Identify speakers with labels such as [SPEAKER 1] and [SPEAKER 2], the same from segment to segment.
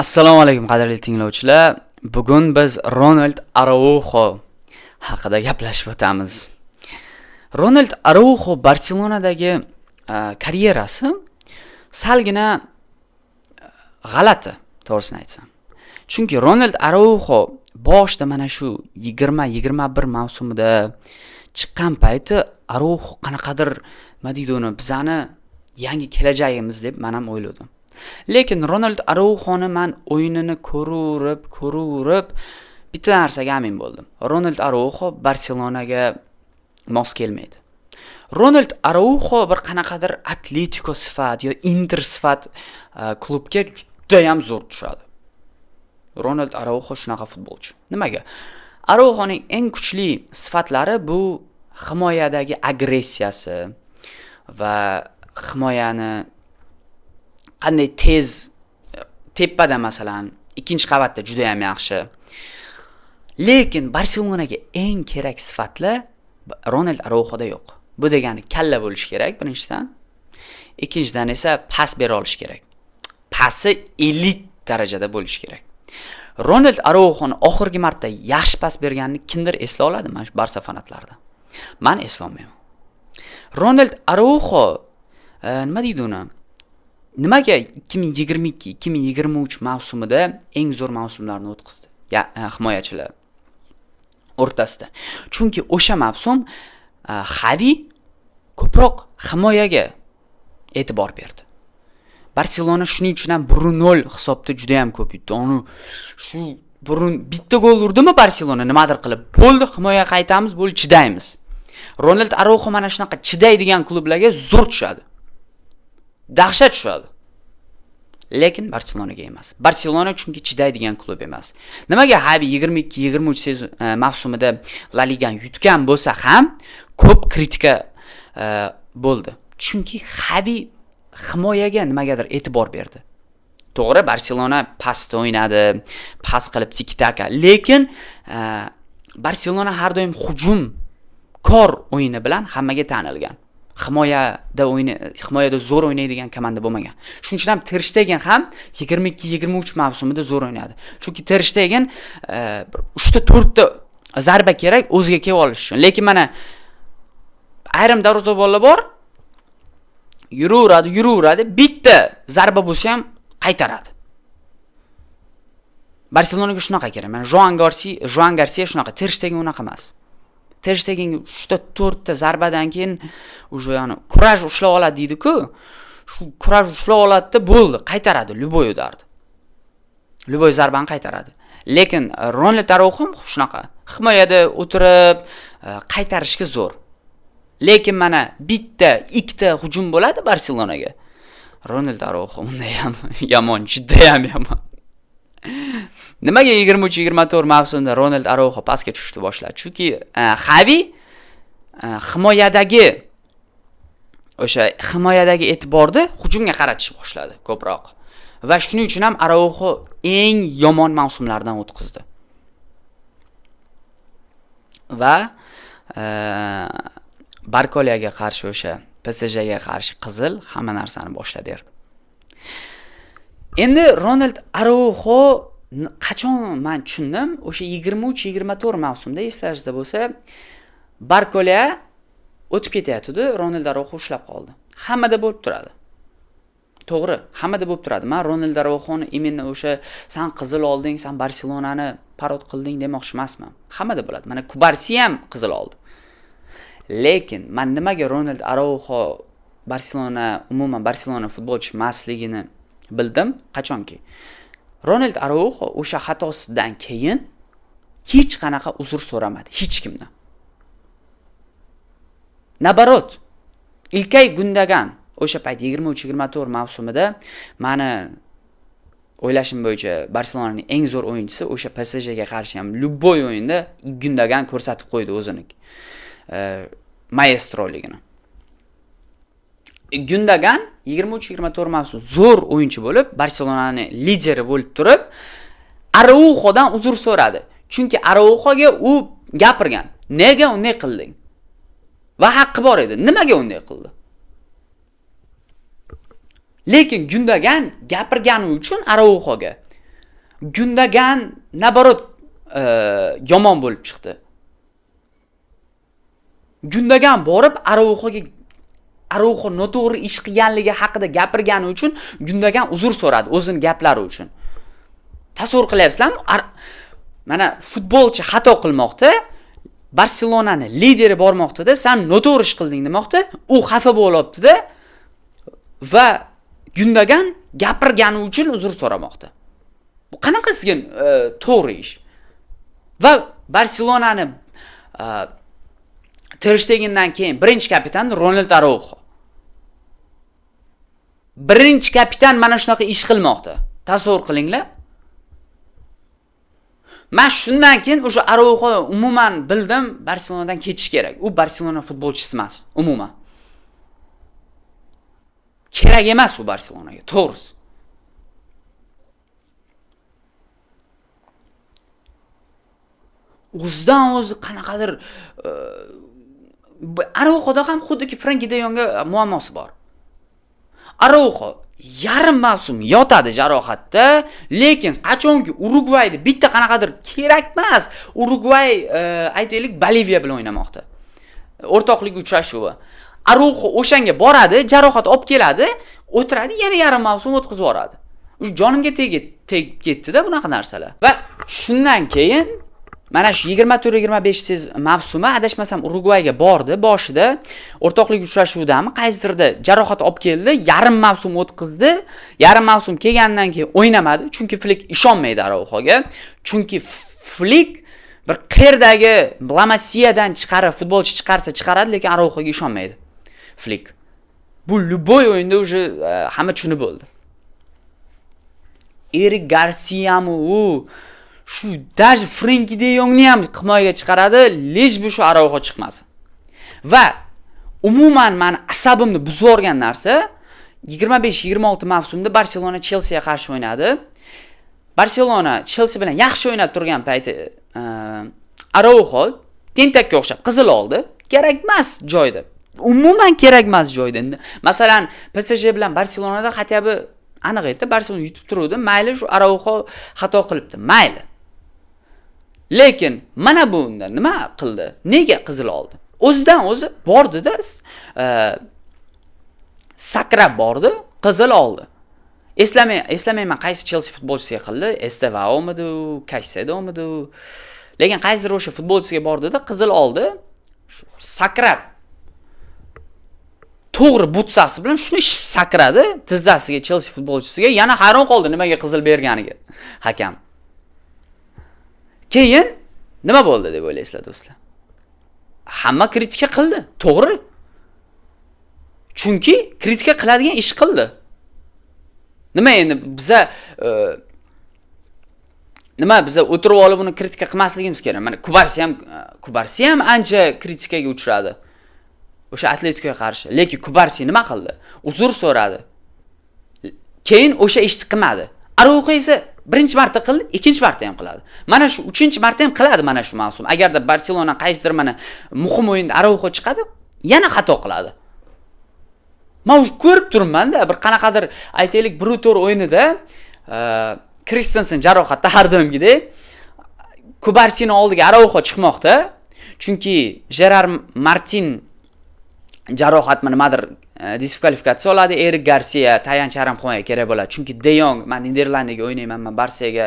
[SPEAKER 1] Assalomu alaykum qadrli tinglovchilar. Bugun biz Ronald Araujo haqida gaplashib o'tamiz. Ronald Araujo Barselonadagi karyerasi salgina g'alati, to'g'risini aytsam. Chunki Ronald Araujo boshda mana shu 20-21 mavsumida chiqqan payti Araujo qanaqadir, nima deydi uni, bizani yangi kelajagimiz deb men ham o'yladim. Lekin Ronald Araujoni men o'yinini ko'rib bitta narsaga amin bo'ldim. Ronald Araujo Barselonaga mos kelmaydi. Ronald Araujo bir qanaqadir Atletico sifat yo Inter sifat klubga juda ham zo'r tushadi. Ronald Araujo shunaqa futbolchi. Nimaga? Araujoning eng kuchli sifatlari bu himoyadagi agressiyasi va himoyani qanday tez tepada masalan ikkinchi qavatda juda ham yaxshi. Lekin Barselonaga eng kerak sifatlar Ronald Araujoda yo'q. Bu degani kalla bo'lish kerak birinchidan. Ikkinchidan esa pas bera olish kerak. Pasi elit darajada bo'lish kerak. Ronald Araujoni oxirgi marta yaxshi pas berganini kimdir esla oladi mana shu Barsa fanatlarida? Men eslolmayman. Ronald Araujo nima deydi uni? Nimaga 2022-2023 mavsumida eng zo'r mavsumlarni o'tkazdi? Himoyachilar o'rtasida. Chunki o'sha mavsum Xavi ko'proq himoyaga e'tibor berdi. Barselona shuning uchun ham 1-0 hisobda juda ham ko'p yutdi. Uni shu bitta gol urdimi Barselona nimadir qilib, bo'ldi, himoyaga qaytamiz, bo'ldi, chidaymiz. Ronald Araujo mana shunaqa chidaydigan klublarga zo'r tushadi. Dahshat tushadi. Lekin Barselonaga emas. Barselona chunki chidaydigan klub emas. Nimaga Xavi 22-23 mavsumida La Ligani yutgan bo'lsa ham ko'p kritika bo'ldi. Chunki Xavi himoyaga nimagadir e'tibor berdi. To'g'ri, Barselona pastda o'ynadi, pas qilib tiki-taka, lekin Barselona har doim hujum kor o'yini bilan hammaga tanilgan. Himoyada zo'r o'ynaydigan komanda bo'lmagan. Shuning uchun ham Ter Stegen ham 22-23 mavsumida zo'r o'ynadi. Chunki Ter Stegen 3-4 ta zarba kerak o'ziga kelib olish uchun. Lekin mana ayrim darvozabonlar bor, yuraveradi, bitta zarba bo'lsa ham qaytaradi. Barselonaga shunaqa kerak. Mana Joan Garcia shunaqa, Ter Stegen unaqa emas. Ter Stegen 3-4 ta zarbadan keyin o'sha kuraj ushlab oladi deydi-ku. Shu kuraj ushlab oladi-da, bo'ldi, qaytaradi, любой udarni. Любой zarbani qaytaradi. Lekin Ronald Araujo shunaqa, himoyada o'tirib qaytarishga zo'r. Lekin mana bitta, ikkita hujum bo'ladi Barselonaga. Ronald Araujo unday ham yomon, juda ham yomon. Nimaga 23-24 mavsumda Ronald Araujo pasga tushishni boshladi? Chunki Xavi himoyadagi e'tiborni hujumga qaratishni boshladi ko'proq. Va shuning uchun ham Araujo eng yomon mavsumlardan o'tkazdi. Va Barkolyaga qarshi o'sha PSJga qarshi qizil hamma narsani boshlab berdi. Endi Ronald Araujo qachon men tushundim, o'sha 23-24 mavsumda eslaringizda bo'lsa, Barkolya o'tib ketayotdi, Ronald Araujo ushlab qoldi. Hammada bo'lib turadi. To'g'ri, hammada bo'lib turadi. Men Ronald Araujoni imенно o'sha sen qizil olding, sen Barselonani parod qilding demoqchi emasman. Hammada bo'ladi. Mana Kubarsi ham qizil oldi. Lekin men nimaga Ronald Araujo umuman Barselona futbolchi emasligini bildim, qachonki Ronald Araujo o'sha xatosidan keyin hech qanaqa uzr so'ramadi hech kimdan. Nabarot, Ilkay Gundogan o'sha payt 23-24 mavsumida meni o'ylashim bo'yicha Barselonaning eng zo'r o'yinchisi, o'sha PSJga qarshi ham любой o'yinda Gundogan ko'rsatib qo'ydi o'zini maestroligini. Gundogan 23-24 mavsum zo'r o'yinchi bo'lib, Barselonaning lideri bo'lib turib, Araujodan uzr so'radi. Chunki Araujoga u gapirgan. Nega unday qilding? Va haqqi bor edi. Nimaga unday qildi? Lekin Gundogan gapirgani uchun Araujoga Gundogan naborot yomon bo'lib chiqdi. Gundogan borib Araujo noto'g'ri ish qilganligi haqida gapirgani uchun Gundogan uzr so'radi o'zining gaplari uchun. Tasavvur qilyapsizlarmi? Mana futbolchi xato qilmoqda, Barselonani lideri bormoqda-da, sen noto'g'ri ish qilding demoqda, u xafa bo'lyapti-da va Gundogan gapirgani uchun uzr so'ramoqda. Bu qanaqa sizga to'g'ri ish? Va Barselonani Ter Stegendan keyin birinchi kapitan Ronald Araujo. Birinchi kapitan mana shunaqa ish qilmoqda. Tasavvur qilinglar. Men shundan keyin o'sha Araujo umuman bildim, Barselonadan ketish kerak. U Barselona futbolchisi emas, umuman. Kerak emas u Barselonaga, to'g'risi. O'zidan o'zi qanaqadir Araujoda ham xuddiki Frenkie de Jongga muammosi bor. Araujo yarim mavsum yotadi jarohatda, lekin qachonki Urugvayda bitta qanaqadir kerak emas, Urugvay aytaylik Boliviya bilan o'ynamoqda. O'rtoqlik uchrashuvi. Araujo o'shanga boradi, jarohat olib keladi, o'tiradi, yana yarim mavsum o'tkazib yuboradi. Jonimga tegib ketdi-da bunaqa narsalar. Va shundan keyin mana shu 24-25 mavsumi adashmasam Urugvayga bordi boshida, o'rtoqlik uchrashuvdami qaysidirda jarohat olib keldi, yarim mavsum o'tkazdi. Yarim mavsum kelgandan keyin o'ynamadi, chunki Flick ishonmaydi Araujoga. Chunki Flick bir qerdagi La Masiyadan futbolchi chiqaradi, lekin Araujoga ishonmaydi. Flick. Bu любой o'yinda уже hamma tushunib bo'ldi. Erik Garsia'mi u shu даже Frenkie de Jongni ham himoyaga chiqaradi, lej bu shu Araujo chiqmasin. Va umuman meni asabimni buzib o'rgan narsa 25-26 mavsumda Barselona Chelseaga qarshi o'ynadi. Barselona Chelsea bilan yaxshi o'ynab turgan payti Araujo tentakka o'xshab qizil oldi. Kerak emas joyda. Umuman kerak emas joyda. Masalan, PSG bilan Barselonada xatabi aniq edi, Barselona yutib turuvdi. Mayli shu Araujo xato qilibdi, mayli. Lekin mana bunda nima qildi? Nega qizil oldi? O'zidan o'zi bordi-da, sakrab bordi, qizil oldi. Eslamayman qaysi Chelsea futbolchisiga qildi, Estevaomidi, Caicedo'midi. Lekin qaysidir o'sha futbolchisiga bordi-da, qizil oldi. Sakrab to'g'ri butsasi bilan shuni sakradi tizzasiga Chelsea futbolchisiga. Yana hayron qoldi nimaga qizil berganiga hakam. Keyin nima bo'ldi deb o'ylaysizlar do'stlar? Hamma kritika qildi, to'g'ri. Chunki kritika qiladigan ish qildi. Nima endi biza o'tirib olib uni kritika qilmasligimiz kerak. Mana Kubarsi ham ancha kritikaga uchradi. O'sha Atletikoga qarshi. Lekin Kubarsi nima qildi? Uzr so'radi. Keyin o'sha ishni qilmadi. Araujo esa birinchi marta qildi, ikkinchi marta ham qiladi. Mana shu uchinchi marta ham qiladi mana shu mavsum. Agarda Barselona qaysidir mana muhim o'yinda Araujo chiqadi, yana xato qiladi. Men ko'rib turibman-da, bir qanaqadir aytaylik 1-4 o'yinida Christensen jarohatda har doimgidek Kubarsini oldiga Araujo chiqmoqda. Chunki Gerard Martin jarohat nimadir diskvalifikatsiya oladi. Erik Garcia tayanch yarim himoya kerak bo'ladi. Chunki De Jong men Niderlandiyaga o'ynayman, men Barsaga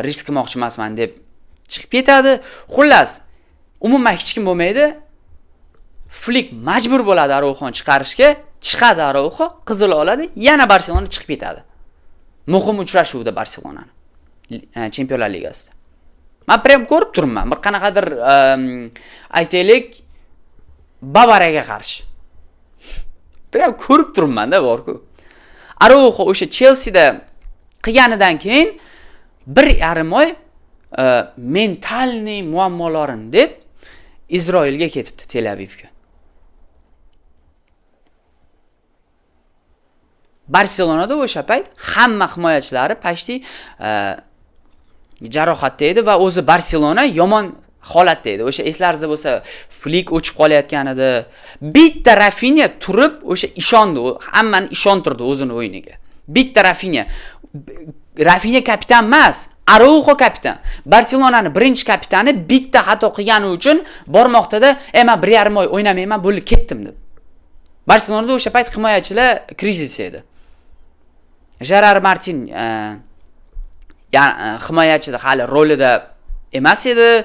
[SPEAKER 1] risk qilmoqchi emasman deb chiqib ketadi. Xullas, umuman hech kim bo'lmaydi. Flick majbur bo'ladi Araujoni chiqarishga. Chiqadi Araujo, qizil oladi, yana Barselona chiqib ketadi. Muhim uchrashuvda Barselonani Chempionlar Ligasida. Men prem ko'rib turibman. Bir qanaqadir aytaylik Bavariyaga qarshi. Prem ko'rib turibman-da, bor-ku. Araujo o'sha Chelseada qilganidan keyin 1,5 oy mentalniy muammolarini deb Isroilga ketibdi, Tel Avivga. Barselonada o'sha payt hamma himoyachilari pashti jarohatda edi va o'zi Barselona yomon holatda edi. O'sha eslaringizda bo'lsa, Flick o'chib qolayotgan edi. Bitta Rafinha turib o'sha ishondi, hammani ishontirdi o'zini o'yiniga. Bitta Rafinha Rafinha kapitan emas, Araujo kapitan. Barselonaning birinchi kapitani bitta xato qilgani uchun bormoqda-da, men 1,5 oy o'ynamayman, bo'lib ketdim deb. Barselonada o'sha payt himoyachilar krizis edi. Gerard Martin himoyachida hali rolida emas edi.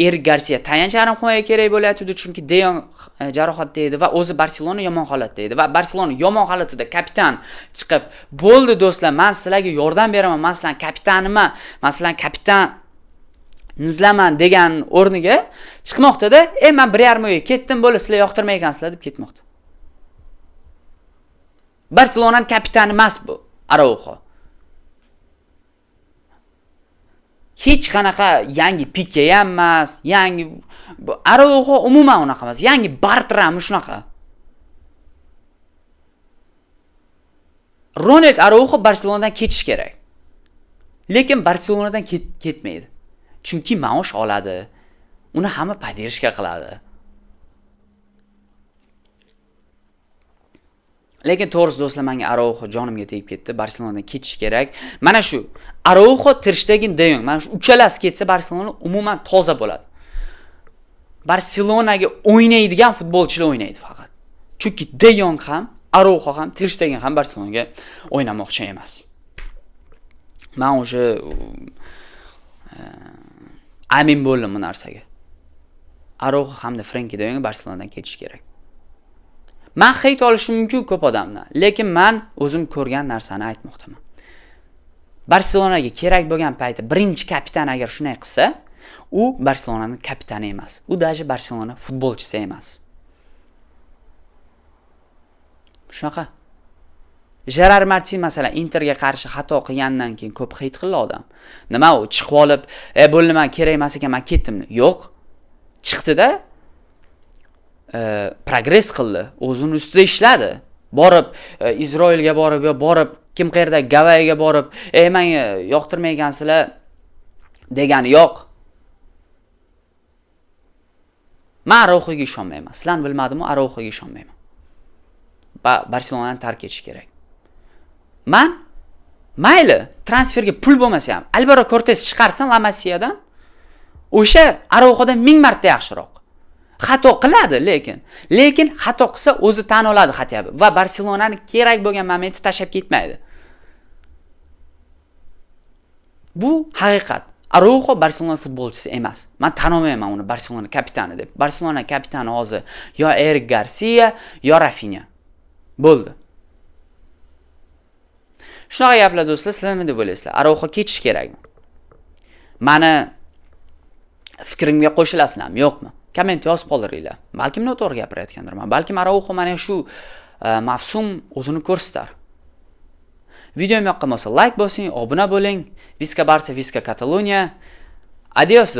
[SPEAKER 1] Erik Garcia tayanch yarim himoya kerak bo'layotdi, chunki De Jong jarohatda edi va o'zi Barselona yomon holatda edi va Barselona yomon holatida kapitan chiqib, "Bo'ldi do'stlar, men sizlarga yordam beraman, men sizlarning kapitaniman, men sizlarning kapitan nizlaman" degan o'rniga chiqmoqda-da, men 1,5 oyga ketdim, bo'ldi, sizlar yoqtirmay ekansizlar deb ketmoqda. Barselonaning kapitani emas bu, Araujo. Hech qanaqa yangi Pique ham emas, yangi Araujo umuman unaqa emas, yangi Bartram shunaqa. Ronald Araujo Barselonadan ketish kerak. Lekin Barselonadan ketmaydi. Chunki maosh oladi. Uni hamma поддержка qiladi. Lekin to'g'risi do'stlar, menga Araujo jonimga tegib ketdi. Barselonadan ketish kerak. Mana shu Araujo, Ter Stegen, De Jong, mana shu uchalasi ketsa Barselona umuman toza bo'ladi. Barselonaga o'ynaydigan futbolchilar o'ynaydi faqat. Chunki De Jong ham, Araujo ham, Ter Stegen ham Barselonaga o'ynamoqchi emas. Men o'sha amin bo'ldim bu narsaga. Araujo hamda Frenkie de Jong Barselonadan ketish kerak. Men hate olishim mumkin ko'p odamdan, lekin men o'zim ko'rgan narsani aytmoqdaman. Barselonaga kerak bo'lgan payti birinchi kapitan agar shunday qilsa, u Barselonaning kapitani emas. U даже Barselona futbolchisi emas. Shunaqa. Gerard Martin masalan Interga qarshi xato qilgandan keyin ko'p hate qildi odam. Nima u chiqib olib, bo'ldi, men kerak emas ekan, men ketdim. Yo'q. Chiqdi-da, progress qildi, o'zini ustida ishladi. Borib Isroilga borib, kim qayerda Gavayiga borib, menga yoqtirmaygansizlar degani yo'q. Men Araujoga ishonmayman. Sizlarni bilmadim, Araujoga ishonmayman. Barselonani tark etish kerak. Men mayli transferga pul bo'lmasa ham, Alvaro Cortés chiqarsan La Masiyadan, o'sha Araujodan 1000 marta yaxshiroq. Xato qiladi, lekin xato qilsa o'zi tan oladi xatyabi va Barselonani kerak bo'lgan momentda tashab ketmaydi. Bu haqiqat. Araujo Barselona futbolchisi emas. Men tan olmayman uni Barselona kapitani deb. Barselona kapitani hozir yo Erik Garcia, yo Rafinha. Bo'ldi. Shunaqa gaplar do'stlar, sizlar nima deb o'ylaysizlar? Araujo ketish kerakmi? Meni fikrimga qo'shilasizlarmi, yo'qmi? Komment yozib qoldiringlar. Balkim noto'g'ri gapirayotgandirman. Balkim Araujo mana shu mavsum o'zini ko'rsatar. Videom yoqqan bo'lsa like bosing, obuna bo'ling. Viska Barça, Viska Kataloniya. Adios.